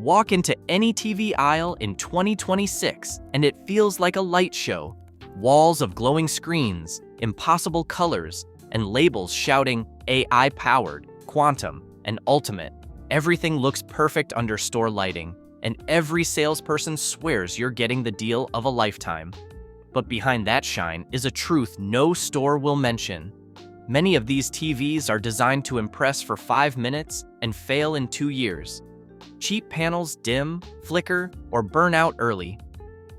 Walk into any TV aisle in 2026 and it feels like a light show. Walls of glowing screens, impossible colors, and labels shouting AI-powered, quantum, and ultimate. Everything looks perfect under store lighting, and every salesperson swears you're getting the deal of a lifetime. But behind that shine is a truth no store will mention. Many of these TVs are designed to impress for 5 minutes and fail in 2 years. Cheap panels dim, flicker, or burn out early.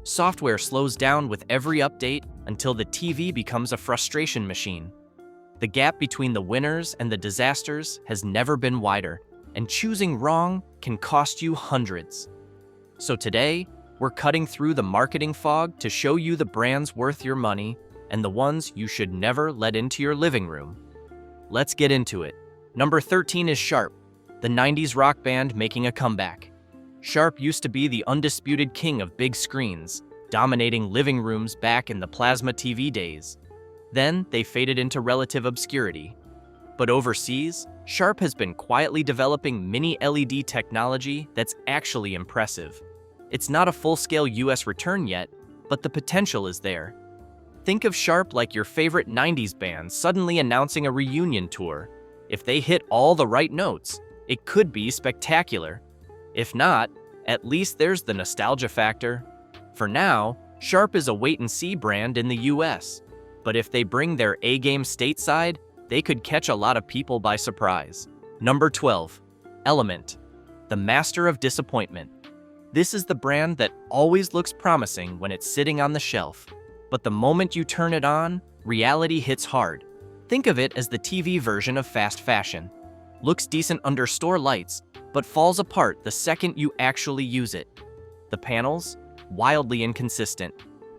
Software slows down with every update until the TV becomes a frustration machine. The gap between the winners and the disasters has never been wider, and choosing wrong can cost you hundreds. So today, we're cutting through the marketing fog to show you the brands worth your money and the ones you should never let into your living room. Let's get into it. Number 13 is Sharp, the 90s rock band making a comeback. Sharp used to be the undisputed king of big screens, dominating living rooms back in the plasma TV days. Then they faded into relative obscurity. But overseas, Sharp has been quietly developing mini LED technology that's actually impressive. It's not a full-scale US return yet, but the potential is there. Think of Sharp like your favorite 90s band suddenly announcing a reunion tour. If they hit all the right notes, it could be spectacular. If not, at least there's the nostalgia factor. For now, Sharp is a wait-and-see brand in the US, but if they bring their A-game stateside, they could catch a lot of people by surprise. Number 12, Element, the master of disappointment. This is the brand that always looks promising when it's sitting on the shelf, but the moment you turn it on, reality hits hard. Think of it as the TV version of fast fashion. Looks decent under store lights, but falls apart the second you actually use it. The panels? Wildly inconsistent.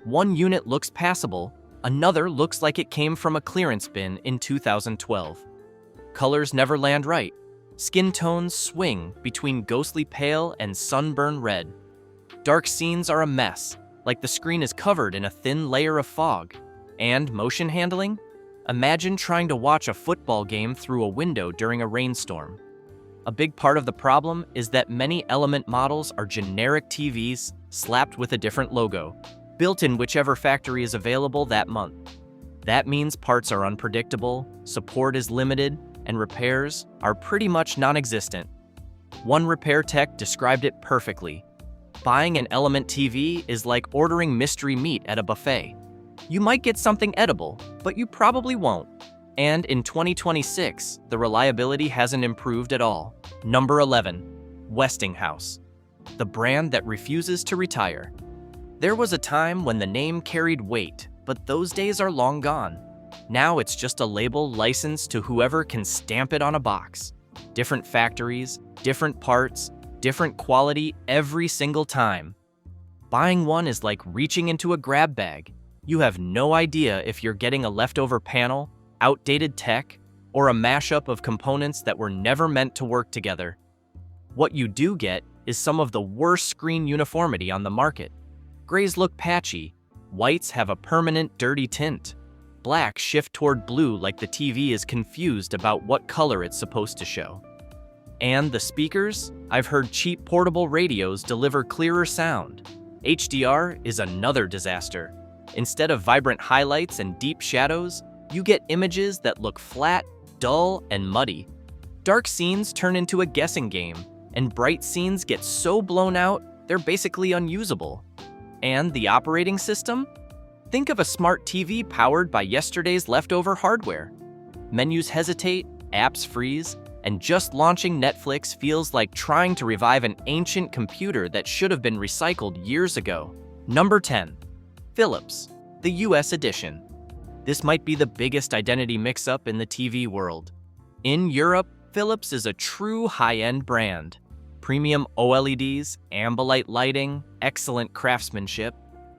One unit looks passable, another looks like it came from a clearance bin in 2012. Colors never land right. Skin tones swing between ghostly pale and sunburn red. Dark scenes are a mess, like the screen is covered in a thin layer of fog. And motion handling? Imagine trying to watch a football game through a window during a rainstorm. A big part of the problem is that many Element models are generic TVs slapped with a different logo, built in whichever factory is available that month. That means parts are unpredictable, support is limited, and repairs are pretty much non-existent. One repair tech described it perfectly. Buying an Element TV is like ordering mystery meat at a buffet. You might get something edible, but you probably won't. And in 2026, the reliability hasn't improved at all. Number 11, Westinghouse, the brand that refuses to retire. There was a time when the name carried weight, but those days are long gone. Now it's just a label licensed to whoever can stamp it on a box. Different factories, different parts, different quality every single time. Buying one is like reaching into a grab bag. You have no idea if you're getting a leftover panel, outdated tech, or a mashup of components that were never meant to work together. What you do get is some of the worst screen uniformity on the market. Grays look patchy, whites have a permanent dirty tint, blacks shift toward blue like the TV is confused about what color it's supposed to show. And the speakers? I've heard cheap portable radios deliver clearer sound. HDR is another disaster. Instead of vibrant highlights and deep shadows, you get images that look flat, dull, and muddy. Dark scenes turn into a guessing game, and bright scenes get so blown out, they're basically unusable. And the operating system? Think of a smart TV powered by yesterday's leftover hardware. Menus hesitate, apps freeze, and just launching Netflix feels like trying to revive an ancient computer that should have been recycled years ago. Number 10, Philips, the US edition. This might be the biggest identity mix-up in the TV world. In Europe, Philips is a true high-end brand. Premium OLEDs, Ambilight lighting, excellent craftsmanship.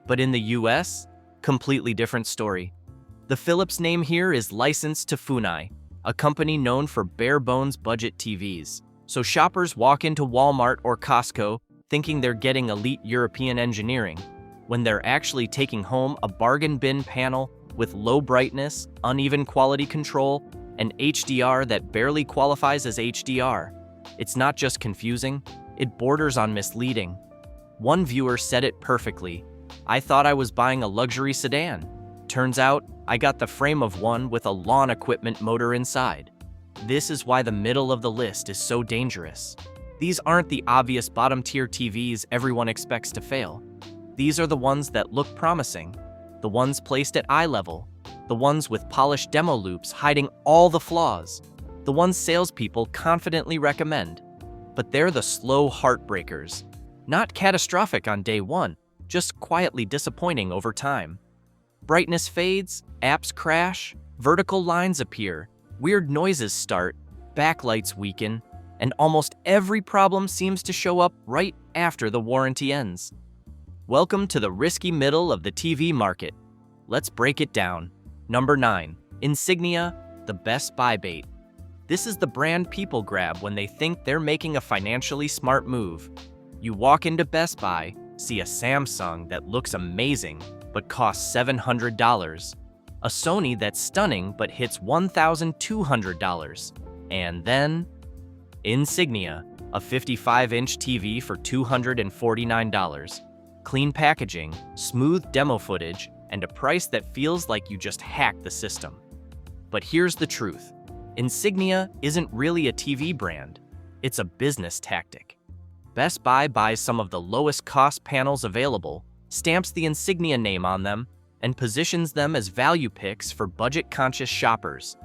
But in the US, completely different story. The Philips name here is licensed to Funai, a company known for bare-bones budget TVs. So shoppers walk into Walmart or Costco thinking they're getting elite European engineering, when they're actually taking home a bargain bin panel with low brightness, uneven quality control, and HDR that barely qualifies as HDR. It's not just confusing, it borders on misleading. One viewer said it perfectly. "I thought I was buying a luxury sedan. Turns out, I got the frame of one with a lawn equipment motor inside." This is why the middle of the list is so dangerous. These aren't the obvious bottom-tier TVs everyone expects to fail. These are the ones that look promising, the ones placed at eye level, the ones with polished demo loops hiding all the flaws, the ones salespeople confidently recommend. But they're the slow heartbreakers. Not catastrophic on day one, just quietly disappointing over time. Brightness fades, apps crash, vertical lines appear, weird noises start, backlights weaken, and almost every problem seems to show up right after the warranty ends. Welcome to the risky middle of the TV market. Let's break it down. Number 9. Insignia, the Best Buy bait. This is the brand people grab when they think they're making a financially smart move. You walk into Best Buy, see a Samsung that looks amazing but costs $700, a Sony that's stunning but hits $1,200, and then Insignia, a 55-inch TV for $249. Clean packaging, smooth demo footage, and a price that feels like you just hacked the system. But here's the truth. Insignia isn't really a TV brand. It's a business tactic. Best Buy buys some of the lowest cost panels available, stamps the Insignia name on them, and positions them as value picks for budget-conscious shoppers.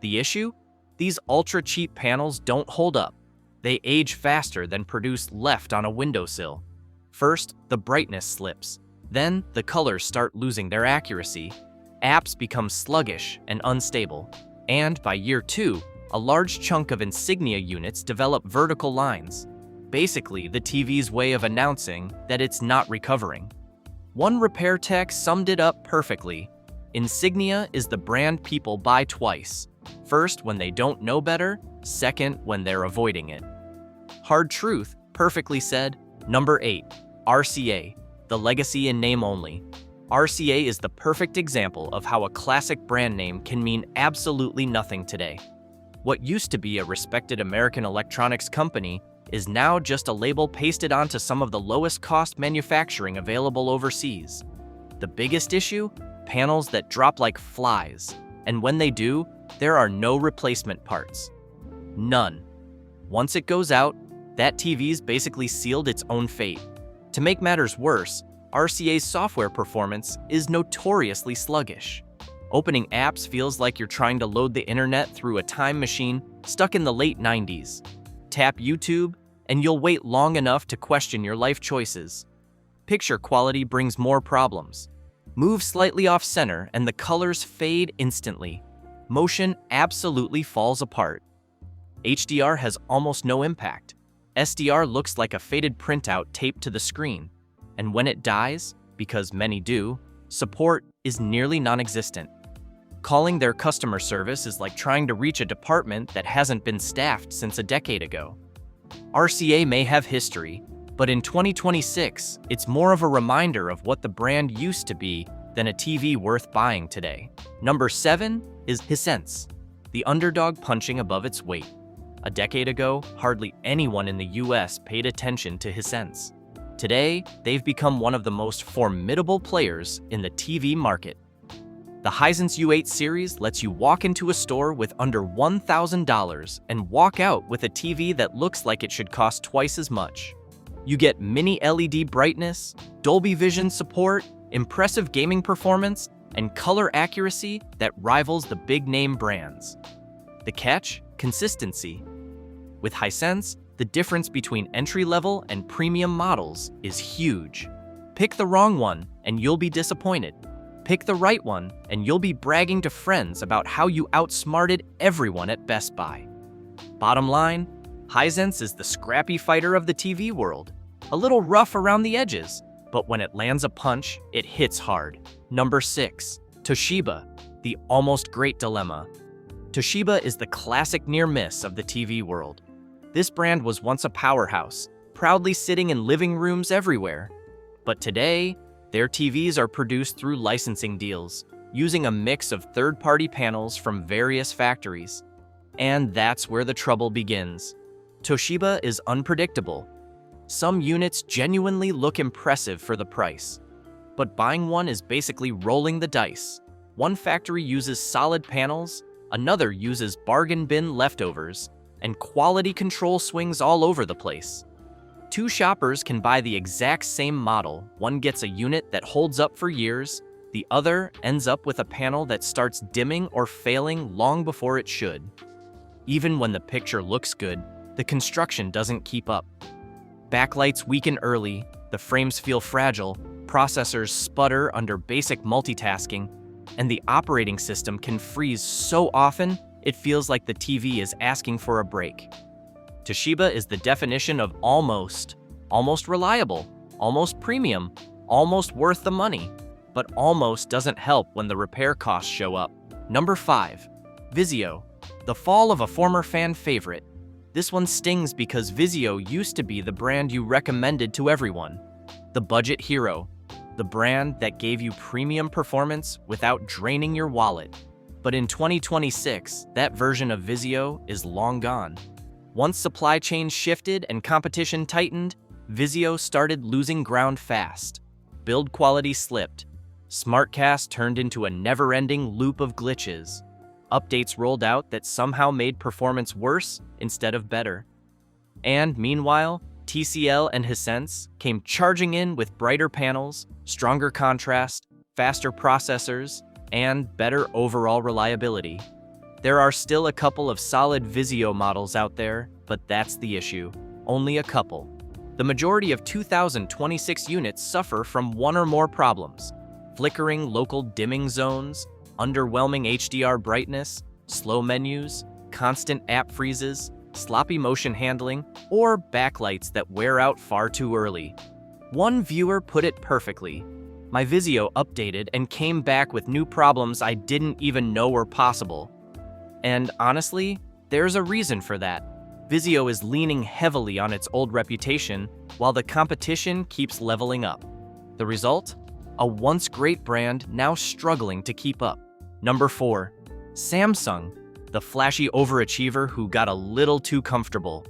The issue? These ultra-cheap panels don't hold up. They age faster than produce left on a windowsill. First, the brightness slips. Then, the colors start losing their accuracy. Apps become sluggish and unstable. And by year 2, a large chunk of Insignia units develop vertical lines. Basically, the TV's way of announcing that it's not recovering. One repair tech summed it up perfectly. Insignia is the brand people buy twice. First, when they don't know better. Second, when they're avoiding it. Hard truth, perfectly said. Number 8. RCA, the legacy in name only. RCA is the perfect example of how a classic brand name can mean absolutely nothing today. What used to be a respected American electronics company is now just a label pasted onto some of the lowest cost manufacturing available overseas. The biggest issue? Panels that drop like flies. And when they do, there are no replacement parts. None. Once it goes out, that TV's basically sealed its own fate. To make matters worse, RCA's software performance is notoriously sluggish. Opening apps feels like you're trying to load the internet through a time machine stuck in the late 90s. Tap YouTube, and you'll wait long enough to question your life choices. Picture quality brings more problems. Move slightly off-center, and the colors fade instantly. Motion absolutely falls apart. HDR has almost no impact. SDR looks like a faded printout taped to the screen. And when it dies, because many do, support is nearly non-existent. Calling their customer service is like trying to reach a department that hasn't been staffed since a decade ago. RCA may have history, but in 2026, it's more of a reminder of what the brand used to be than a TV worth buying today. Number 7 is Hisense, the underdog punching above its weight. A decade ago, hardly anyone in the US paid attention to Hisense. Today, they've become one of the most formidable players in the TV market. The Hisense U8 series lets you walk into a store with under $1,000 and walk out with a TV that looks like it should cost twice as much. You get mini LED brightness, Dolby Vision support, impressive gaming performance, and color accuracy that rivals the big-name brands. The catch? Consistency. With Hisense, the difference between entry-level and premium models is huge. Pick the wrong one, and you'll be disappointed. Pick the right one, and you'll be bragging to friends about how you outsmarted everyone at Best Buy. Bottom line, Hisense is the scrappy fighter of the TV world. A little rough around the edges, but when it lands a punch, it hits hard. Number 6. Toshiba, the almost great dilemma. Toshiba is the classic near-miss of the TV world. This brand was once a powerhouse, proudly sitting in living rooms everywhere. But today, their TVs are produced through licensing deals, using a mix of third-party panels from various factories. And that's where the trouble begins. Toshiba is unpredictable. Some units genuinely look impressive for the price. But buying one is basically rolling the dice. One factory uses solid panels, another uses bargain bin leftovers, and quality control swings all over the place. Two shoppers can buy the exact same model. One gets a unit that holds up for years, the other ends up with a panel that starts dimming or failing long before it should. Even when the picture looks good, the construction doesn't keep up. Backlights weaken early, the frames feel fragile, processors sputter under basic multitasking, and the operating system can freeze so often it feels like the TV is asking for a break. Toshiba is the definition of almost reliable, almost premium, almost worth the money, but almost doesn't help when the repair costs show up. Number 5. Vizio, the fall of a former fan favorite. This one stings because Vizio used to be the brand you recommended to everyone. The budget hero, the brand that gave you premium performance without draining your wallet. But in 2026, that version of Vizio is long gone. Once supply chains shifted and competition tightened, Vizio started losing ground fast. Build quality slipped. SmartCast turned into a never-ending loop of glitches. Updates rolled out that somehow made performance worse instead of better. And meanwhile, TCL and Hisense came charging in with brighter panels, stronger contrast, faster processors, and better overall reliability. There are still a couple of solid Vizio models out there, but that's the issue. Only a couple. The majority of 2026 units suffer from one or more problems: flickering local dimming zones, underwhelming HDR brightness, slow menus, constant app freezes, sloppy motion handling, or backlights that wear out far too early. One viewer put it perfectly: "My Vizio updated and came back with new problems I didn't even know were possible." And honestly, there's a reason for that. Vizio is leaning heavily on its old reputation while the competition keeps leveling up. The result? A once great brand now struggling to keep up. Number 4. Samsung, the flashy overachiever who got a little too comfortable.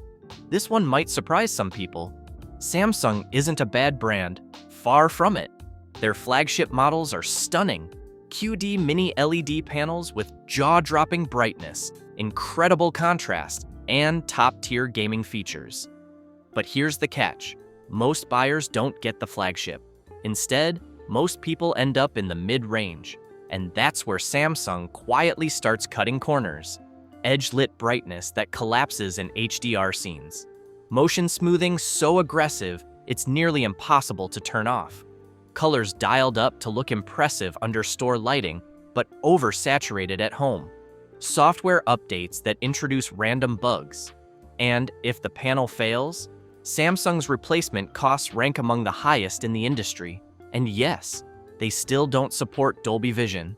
This one might surprise some people. Samsung isn't a bad brand, far from it. Their flagship models are stunning. QD mini LED panels with jaw-dropping brightness, incredible contrast, and top-tier gaming features. But here's the catch: most buyers don't get the flagship. Instead, most people end up in the mid-range, and that's where Samsung quietly starts cutting corners. Edge-lit brightness that collapses in HDR scenes. Motion smoothing so aggressive, it's nearly impossible to turn off. Colors dialed up to look impressive under store lighting, but oversaturated at home. Software updates that introduce random bugs. And if the panel fails, Samsung's replacement costs rank among the highest in the industry. And yes, they still don't support Dolby Vision.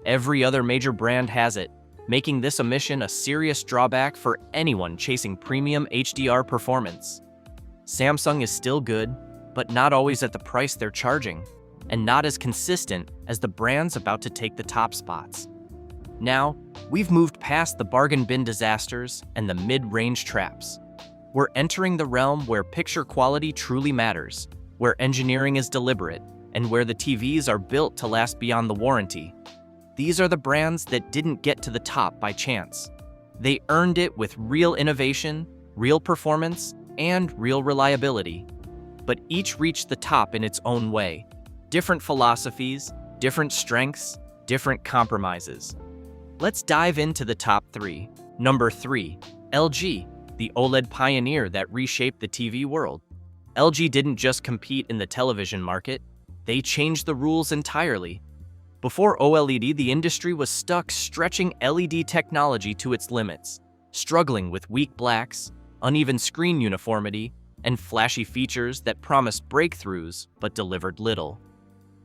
Every other major brand has it, making this omission a serious drawback for anyone chasing premium HDR performance. Samsung is still good, but not always at the price they're charging, and not as consistent as the brands about to take the top spots. Now, we've moved past the bargain bin disasters and the mid-range traps. We're entering the realm where picture quality truly matters, where engineering is deliberate, and where the TVs are built to last beyond the warranty. These are the brands that didn't get to the top by chance. They earned it with real innovation, real performance, and real reliability. But each reached the top in its own way. Different philosophies, different strengths, different compromises. Let's dive into the top 3. Number 3. LG, the OLED pioneer that reshaped the TV world. LG didn't just compete in the television market, they changed the rules entirely. Before OLED, the industry was stuck stretching LED technology to its limits, struggling with weak blacks, uneven screen uniformity, and flashy features that promised breakthroughs but delivered little.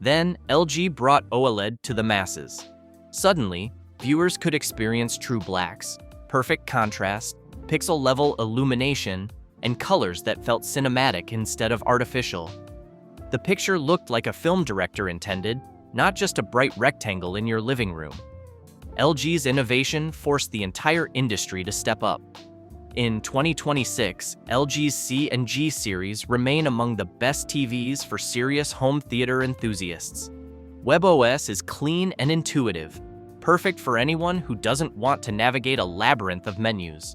Then, LG brought OLED to the masses. Suddenly, viewers could experience true blacks, perfect contrast, pixel-level illumination, and colors that felt cinematic instead of artificial. The picture looked like a film director intended, not just a bright rectangle in your living room. LG's innovation forced the entire industry to step up. In 2026, LG's C and G series remain among the best TVs for serious home theater enthusiasts. WebOS is clean and intuitive, perfect for anyone who doesn't want to navigate a labyrinth of menus.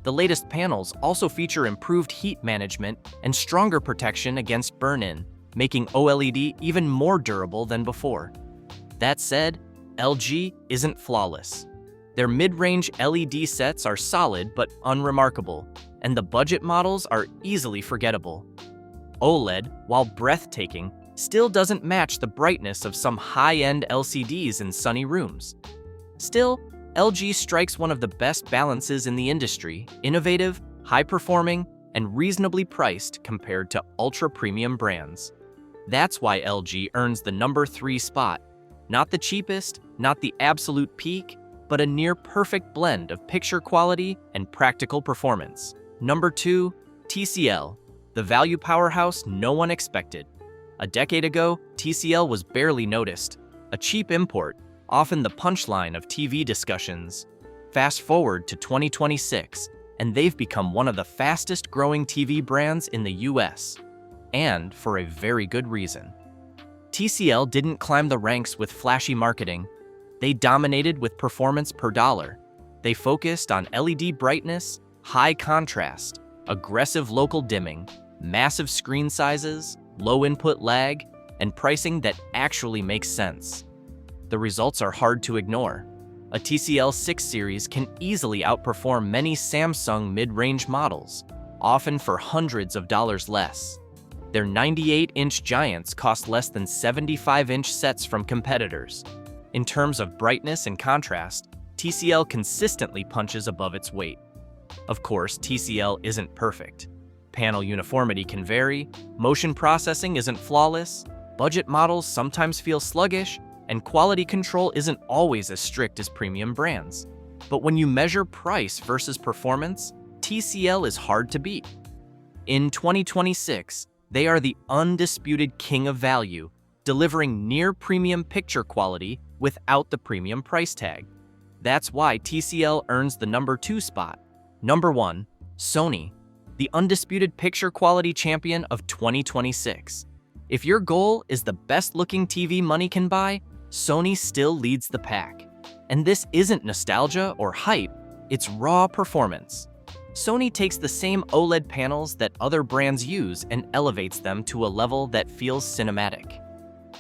The latest panels also feature improved heat management and stronger protection against burn-in, making OLED even more durable than before. That said, LG isn't flawless. Their mid-range LED sets are solid but unremarkable, and the budget models are easily forgettable. OLED, while breathtaking, still doesn't match the brightness of some high-end LCDs in sunny rooms. Still, LG strikes one of the best balances in the industry: innovative, high-performing, and reasonably priced compared to ultra-premium brands. That's why LG earns the number 3 spot. Not the cheapest, not the absolute peak, but a near-perfect blend of picture quality and practical performance. Number 2, TCL, the value powerhouse no one expected. A decade ago, TCL was barely noticed, a cheap import, often the punchline of TV discussions. Fast forward to 2026, and they've become one of the fastest-growing TV brands in the US, and for a very good reason. TCL didn't climb the ranks with flashy marketing. They dominated with performance per dollar. They focused on LED brightness, high contrast, aggressive local dimming, massive screen sizes, low input lag, and pricing that actually makes sense. The results are hard to ignore. A TCL 6 series can easily outperform many Samsung mid-range models, often for hundreds of dollars less. Their 98-inch giants cost less than 75-inch sets from competitors. In terms of brightness and contrast, TCL consistently punches above its weight. Of course, TCL isn't perfect. Panel uniformity can vary, motion processing isn't flawless, budget models sometimes feel sluggish, and quality control isn't always as strict as premium brands. But when you measure price versus performance, TCL is hard to beat. In 2026, they are the undisputed king of value, delivering near-premium picture quality without the premium price tag. That's why TCL earns the number 2 spot. Number 1, Sony, the undisputed picture quality champion of 2026. If your goal is the best-looking TV money can buy, Sony still leads the pack. And this isn't nostalgia or hype, it's raw performance. Sony takes the same OLED panels that other brands use and elevates them to a level that feels cinematic.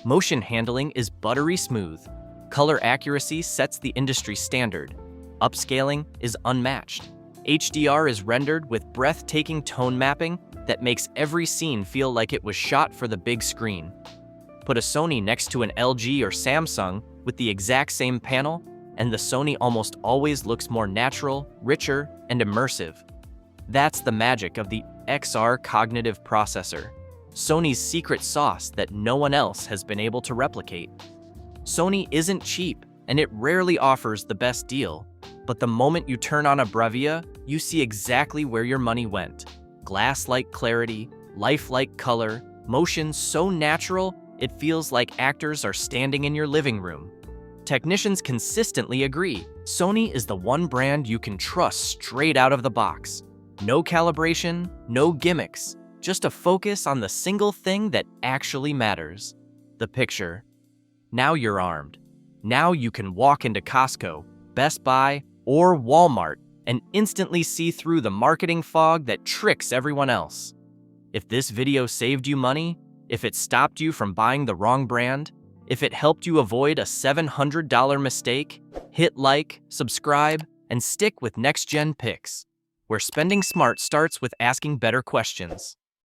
Motion handling is buttery smooth. Color accuracy sets the industry standard. Upscaling is unmatched. HDR is rendered with breathtaking tone mapping that makes every scene feel like it was shot for the big screen. Put a Sony next to an LG or Samsung with the exact same panel, and the Sony almost always looks more natural, richer, and immersive. That's the magic of the XR cognitive processor, Sony's secret sauce that no one else has been able to replicate. Sony isn't cheap, and it rarely offers the best deal, but the moment you turn on a Bravia, you see exactly where your money went. Glass-like clarity, lifelike color, motion so natural, it feels like actors are standing in your living room. Technicians consistently agree, Sony is the one brand you can trust straight out of the box. No calibration, no gimmicks, just a focus on the single thing that actually matters: the picture. Now you're armed. Now you can walk into Costco, Best Buy, or Walmart and instantly see through the marketing fog that tricks everyone else. If this video saved you money, if it stopped you from buying the wrong brand, if it helped you avoid a $700 mistake, hit like, subscribe, and stick with Next Gen Picks, where spending smart starts with asking better questions.